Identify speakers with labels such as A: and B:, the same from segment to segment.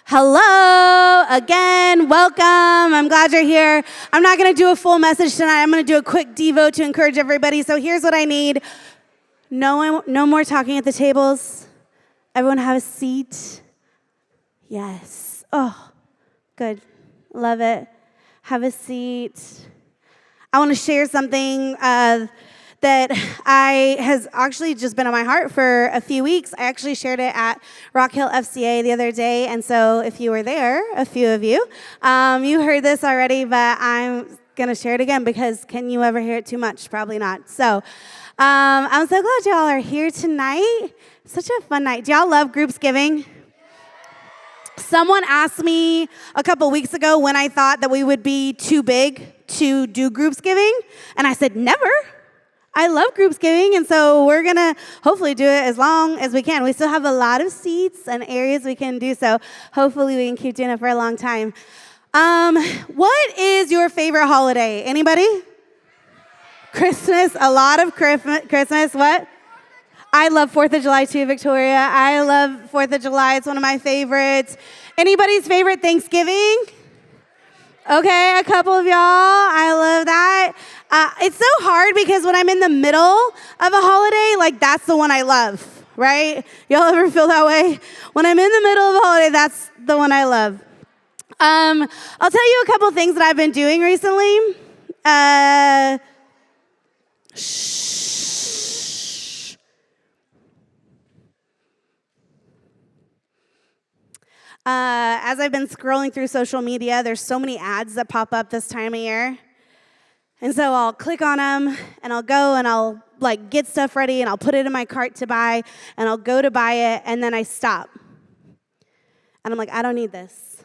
A: Hello again, welcome. I'm glad you're here. I'm not going to do a full message tonight. I'm going to do a quick devo to encourage everybody. So here's what I need. No more talking at the tables. Everyone have a seat. Yes. Oh, good. Love it. Have a seat. I want to share something that has actually just been on my heart for a few weeks. I actually shared it at Rock Hill FCA the other day, and so if you were there, a few of you, you heard this already, but I'm going to share it again because can you ever hear it too much? Probably not. So I'm so glad y'all are here tonight. Such a fun night. Do y'all love groups giving? Someone asked me a couple weeks ago when I thought that we would be too big to do groups giving, and I said, never. I love groups giving, and so we're going to hopefully do it as long as we can. We still have a lot of seats and areas we can do, so hopefully we can keep doing it for a long time. What is your favorite holiday? Anybody? Christmas. A lot of Christmas. What? I love 4th of July too, Victoria. I love 4th of July. It's one of my favorites. Anybody's favorite Thanksgiving? Okay, a couple of y'all. I love that. It's so hard because when I'm in the middle of a holiday, like that's the one I love, right? Y'all ever feel that way? When I'm in the middle of a holiday, that's the one I love. I'll tell you a couple things that I've been doing recently. As I've been scrolling through social media, there's so many ads that pop up this time of year. And so I'll click on them, and I'll go, and I'll get stuff ready, and I'll put it in my cart to buy, and I'll go to buy it, and then I stop. And I'm like, I don't need this.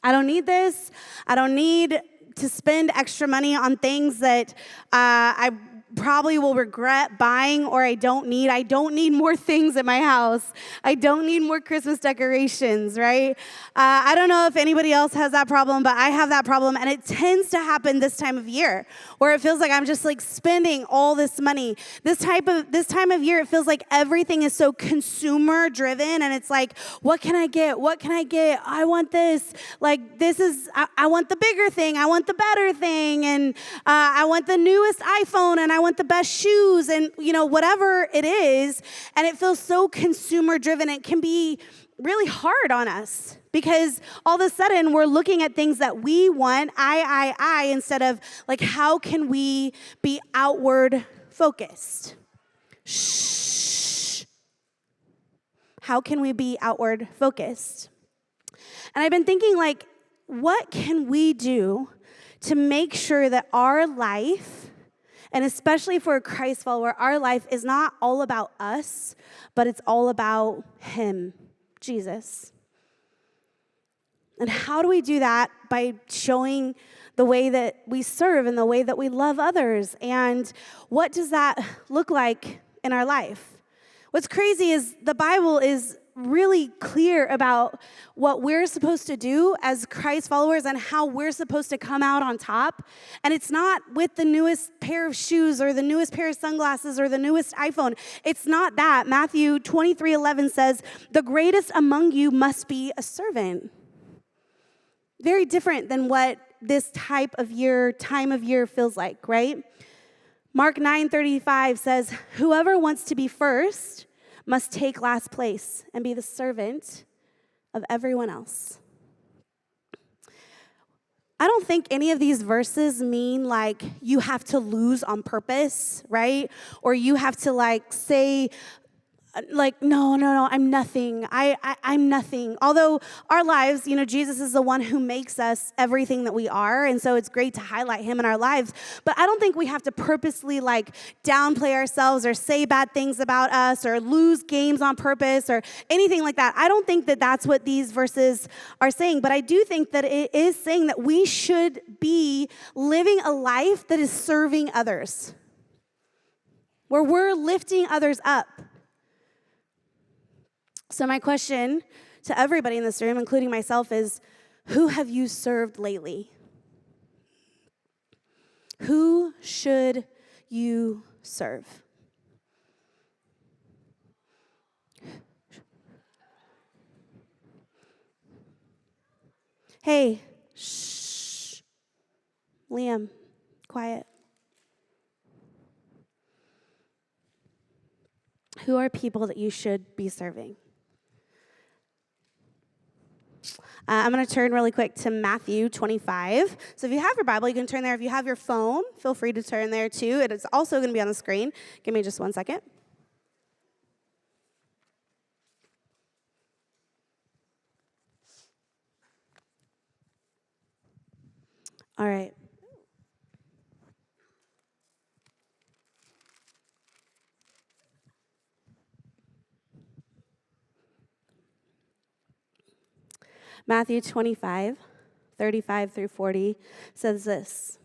A: I don't need this. I don't need to spend extra money on things that I probably will regret buying or I don't need. I don't need more things at my house. I don't need more Christmas decorations, right? I don't know if anybody else has that problem, but I have that problem, and it tends to happen this time of year where it feels like I'm just spending all this money. This time of year, it feels like everything is so consumer driven, and it's like, what can I get? What can I get? I want this. I want the bigger thing. I want the better thing, and I want the newest iPhone, and I want the best shoes, and whatever it is, and it feels so consumer driven. It can be really hard on us because all of a sudden we're looking at things that we want, I, instead of how can we be outward focused? How can we be outward focused? And I've been thinking what can we do to make sure that our life, and especially for a Christ follower, our life is not all about us, but it's all about Him, Jesus. And how do we do that? By showing the way that we serve and the way that we love others. And what does that look like in our life? What's crazy is the Bible is really clear about what we're supposed to do as Christ followers and how we're supposed to come out on top. And it's not with the newest pair of shoes or the newest pair of sunglasses or the newest iPhone. It's not that. Matthew 23:11 says, "The greatest among you must be a servant." Very different than what this time of year feels like, right? Mark 9:35 says, "Whoever wants to be first must take last place and be the servant of everyone else." I don't think any of these verses mean you have to lose on purpose, right? Or you have to say, no, I'm nothing. I'm nothing. Although our lives, Jesus is the one who makes us everything that we are, and so it's great to highlight Him in our lives. But I don't think we have to purposely downplay ourselves or say bad things about us or lose games on purpose or anything like that. I don't think that that's what these verses are saying, but I do think that it is saying that we should be living a life that is serving others, where we're lifting others up. So my question to everybody in this room, including myself, is who have you served lately? Who should you serve? Hey, shh. Liam, quiet. Who are people that you should be serving? I'm going to turn really quick to Matthew 25. So if you have your Bible, you can turn there. If you have your phone, feel free to turn there too. It is also going to be on the screen. Give me just 1 second. All right. Matthew 25, 35 through 40 says this.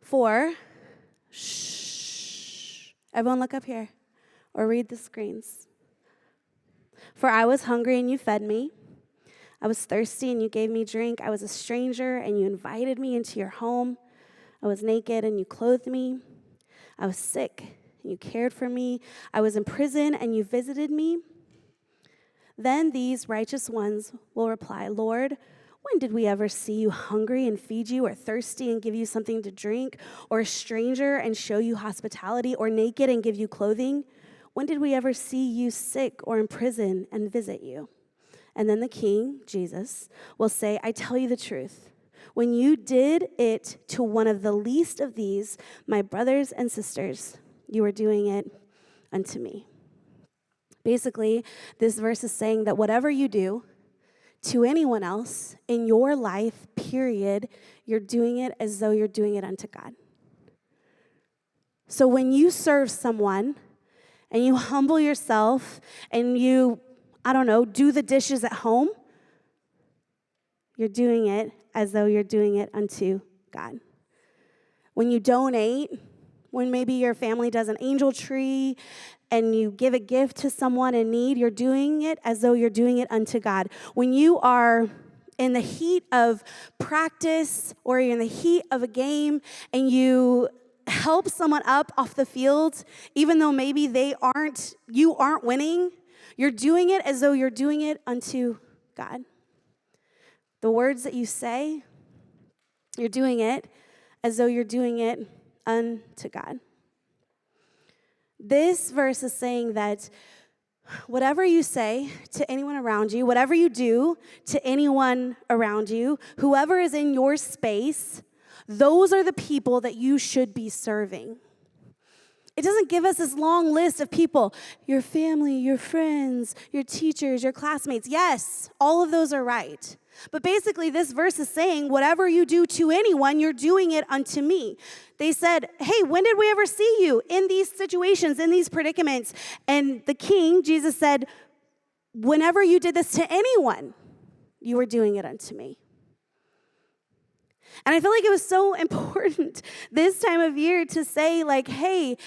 A: For, shh, everyone look up here or read the screens. For I was hungry and you fed me. I was thirsty and you gave me drink. I was a stranger and you invited me into your home. I was naked and you clothed me. I was sick and you cared for me. I was in prison and you visited me. Then these righteous ones will reply, Lord, when did we ever see you hungry and feed you, or thirsty and give you something to drink, or a stranger and show you hospitality, or naked and give you clothing? When did we ever see you sick or in prison and visit you? And then the King, Jesus, will say, I tell you the truth. When you did it to one of the least of these, my brothers and sisters, you were doing it unto me. Basically, this verse is saying that whatever you do to anyone else in your life, period, you're doing it as though you're doing it unto God. So when you serve someone and you humble yourself and you, do the dishes at home, you're doing it as though you're doing it unto God. When you donate, when maybe your family does an angel tree and you give a gift to someone in need, you're doing it as though you're doing it unto God. When you are in the heat of practice or you're in the heat of a game and you help someone up off the field, even though maybe you aren't winning, you're doing it as though you're doing it unto God. The words that you say, you're doing it as though you're doing it unto God. This verse is saying that whatever you say to anyone around you, whatever you do to anyone around you, whoever is in your space, those are the people that you should be serving. It doesn't give us this long list of people, your family, your friends, your teachers, your classmates. Yes, all of those are right. But basically, this verse is saying, whatever you do to anyone, you're doing it unto me. They said, hey, when did we ever see you in these situations, in these predicaments? And the King, Jesus said, whenever you did this to anyone, you were doing it unto me. And I feel like it was so important this time of year to say, like, hey,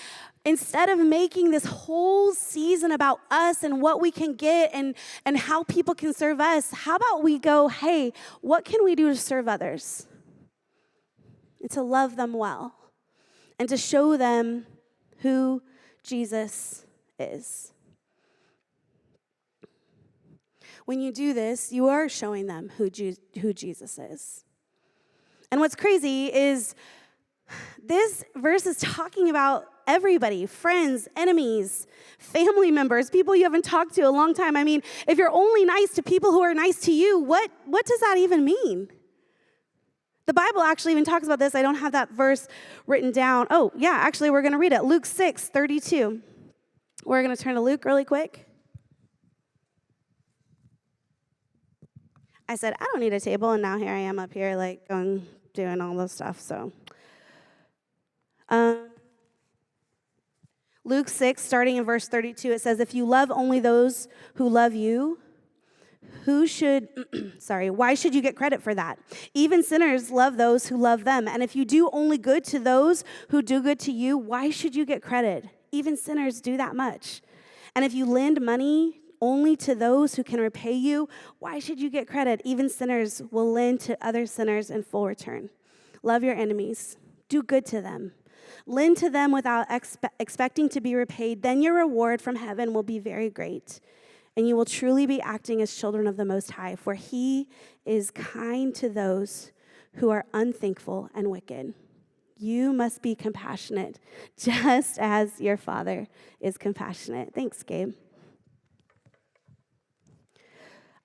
A: instead of making this whole season about us and what we can get and how people can serve us, how about we go, hey, what can we do to serve others? And to love them well and to show them who Jesus is. When you do this, you are showing them who Jesus is. And what's crazy is this verse is talking about everybody, friends, enemies, family members, people you haven't talked to a long time. I mean, if you're only nice to people who are nice to you, what does that even mean? The Bible actually even talks about this. I don't have that verse written down. Oh, yeah, actually, we're going to read it. Luke 6:32. We're going to turn to Luke really quick. I said, I don't need a table, and now here I am up here, like, doing all this stuff, so. Luke 6, starting in verse 32, it says, if you love only those who love you, why should you get credit for that? Even sinners love those who love them. And if you do only good to those who do good to you, why should you get credit? Even sinners do that much. And if you lend money only to those who can repay you, why should you get credit? Even sinners will lend to other sinners in full return. Love your enemies. Do good to them. Lend to them without expecting to be repaid. Then your reward from heaven will be very great, and you will truly be acting as children of the Most High, for he is kind to those who are unthankful and wicked. You must be compassionate, just as your Father is compassionate. Thanks, Gabe.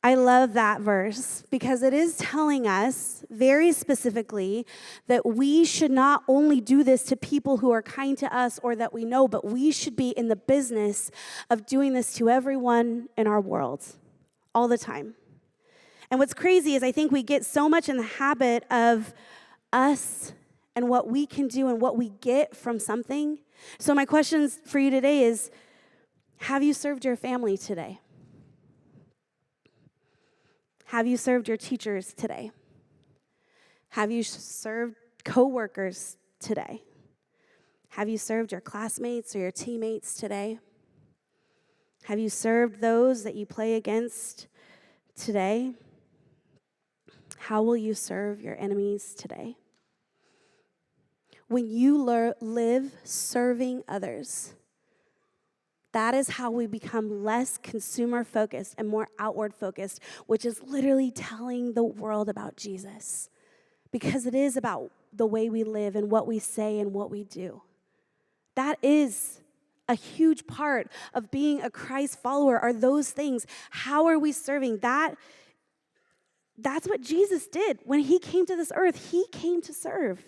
A: I love that verse because it is telling us very specifically that we should not only do this to people who are kind to us or that we know, but we should be in the business of doing this to everyone in our world all the time. And what's crazy is I think we get so much in the habit of us and what we can do and what we get from something. So my questions for you today is, have you served your family today? Have you served your teachers today? Have you served coworkers today? Have you served your classmates or your teammates today? Have you served those that you play against today? How will you serve your enemies today? When you live serving others, that is how we become less consumer-focused and more outward-focused, which is literally telling the world about Jesus. Because it is about the way we live and what we say and what we do. That is a huge part of being a Christ follower, are those things. How are we serving? That's what Jesus did. When he came to this earth, he came to serve.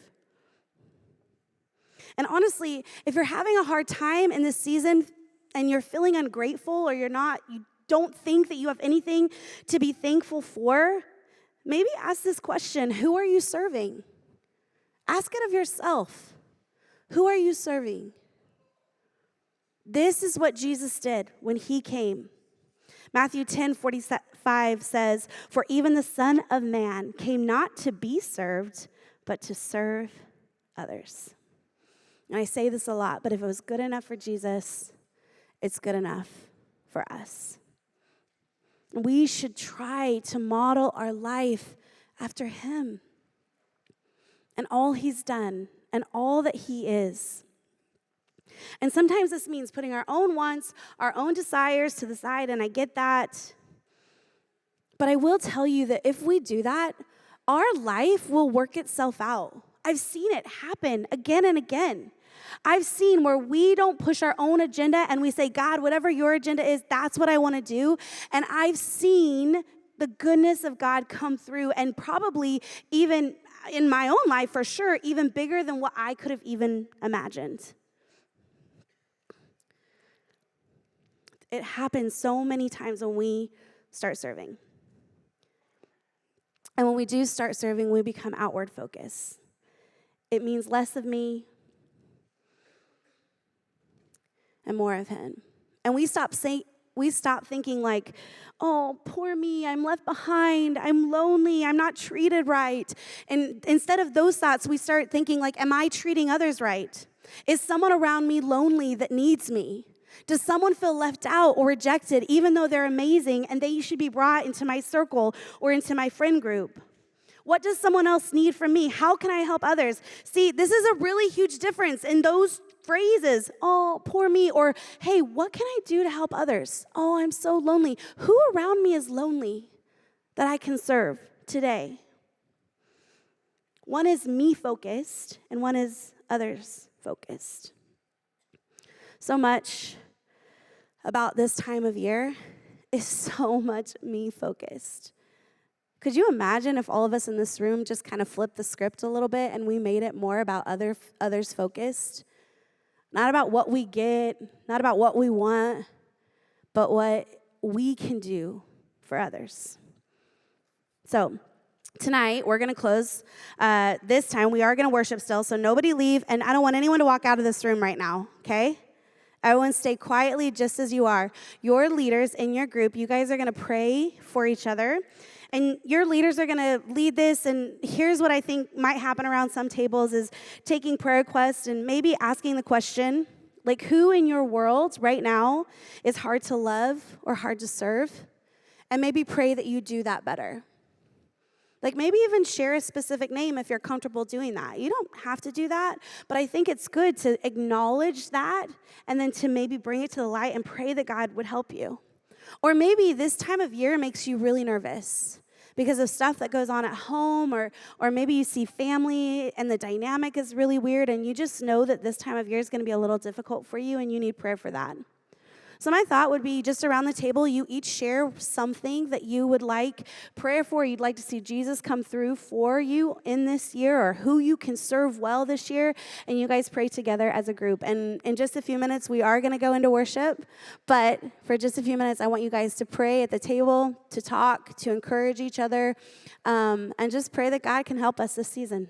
A: And honestly, if you're having a hard time in this season, and you're feeling ungrateful or you don't think that you have anything to be thankful for, maybe ask this question: who are you serving? Ask it of yourself. Who are you serving? This is what Jesus did when he came. Matthew 10:45 says, "For even the Son of Man came not to be served, but to serve others." And I say this a lot, but if it was good enough for Jesus, it's good enough for us. We should try to model our life after him and all he's done and all that he is. And sometimes this means putting our own wants, our own desires to the side, and I get that. But I will tell you that if we do that, our life will work itself out. I've seen it happen again and again. I've seen where we don't push our own agenda and we say, God, whatever your agenda is, that's what I want to do. And I've seen the goodness of God come through, and probably even in my own life, for sure, even bigger than what I could have even imagined. It happens so many times when we start serving. And when we do start serving, we become outward focused. It means less of me and more of him. And we stop thinking like, oh, poor me, I'm left behind, I'm lonely, I'm not treated right. And instead of those thoughts, we start thinking like, am I treating others right? Is someone around me lonely that needs me? Does someone feel left out or rejected even though they're amazing and they should be brought into my circle or into my friend group? What does someone else need from me? How can I help others? See, this is a really huge difference in those phrases. Oh, poor me. Or, hey, what can I do to help others? Oh, I'm so lonely. Who around me is lonely that I can serve today? One is me focused and one is others focused. So much about this time of year is so much me focused. Could you imagine if all of us in this room just kind of flipped the script a little bit and we made it more about others focused? Not about what we get, not about what we want, but what we can do for others. So tonight, we're going to close. This time, we are going to worship still, so nobody leave, and I don't want anyone to walk out of this room right now, okay? Everyone stay quietly just as you are. Your leaders in your group, you guys are going to pray for each other. And your leaders are going to lead this, and here's what I think might happen around some tables is taking prayer requests and maybe asking the question, like, who in your world right now is hard to love or hard to serve? And maybe pray that you do that better. Like, maybe even share a specific name if you're comfortable doing that. You don't have to do that, but I think it's good to acknowledge that and then to maybe bring it to the light and pray that God would help you. Or maybe this time of year makes you really nervous because of stuff that goes on at home, or maybe you see family and the dynamic is really weird, and you just know that this time of year is going to be a little difficult for you, and you need prayer for that. So my thought would be just around the table, you each share something that you would like prayer for, you'd like to see Jesus come through for you in this year, or who you can serve well this year, and you guys pray together as a group. And in just a few minutes, we are going to go into worship, but for just a few minutes, I want you guys to pray at the table, to talk, to encourage each other, and just pray that God can help us this season.